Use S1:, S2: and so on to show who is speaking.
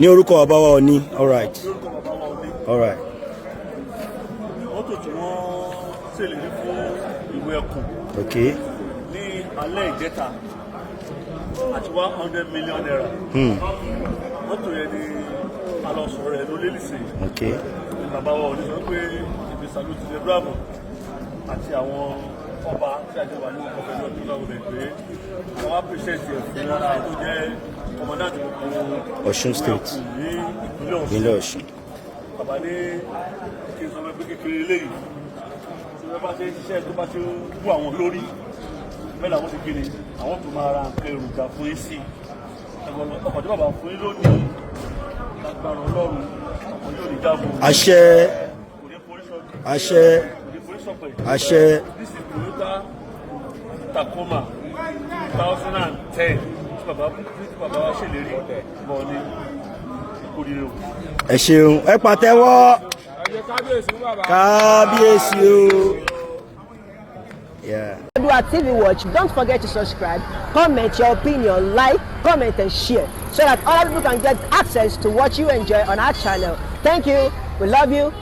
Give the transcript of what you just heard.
S1: Ní orúkọ bàbá wa Ọọ̀ni. All right.
S2: Ní orúkọ bàbá wa Ọọ̀ni.
S1: All right.
S2: Mọ́tò tí wọ́n ṣèlérí fún ìwé ẹkùn.
S1: Okay.
S2: Ní alẹ́ ìjẹta àti 100 million naira. Mọ́tò yẹn ni a lọ sọ̀rọ̀ ẹ̀ ló lélìsè.
S1: Okay.
S2: Bàbá wa Ọọ̀ni sọ pé ìgbésàlú ti lè bravo àti àwọn ọba tí a jẹ wà ní ọkọ̀ pẹ̀lú ọdún náà wọlé pé àwọn appreciate ẹ̀ fún wọn tó jẹ́ commandant gbogbo
S1: Osun State.
S2: ní
S1: Ìpínlẹ̀ Ọ̀ṣun.
S2: Bàbá ní kí n sọ pé kékeré eléyìí tí wọ́n bá ṣe ṣiṣẹ́ tó bá ṣe wú àwọn lórí bẹ́ẹ̀ làwọn ti kiri àwọn tó máa ra nǹkan èròjà fún yín sí ọkọ̀ tí bàbá fún yín lónìí lágbára Ọlọ́run ọkọ̀ yóò ní jáàbù.
S1: Àṣẹ. Àṣẹ. Àṣẹ.
S2: This is Toyota Tacoma 2010 tí bàbá wa ṣèlérí bọ̀ ní ìkórìíre o.
S1: Ẹ ṣeun, ẹ pàtẹ́wọ́. Kábíyèsí o. Yeah.
S3: ODUA TV Watch, don't forget to subscribe, comment your opinion, like, comment and share so that other people can get access to what you enjoy on our channel. Thank you. We love you.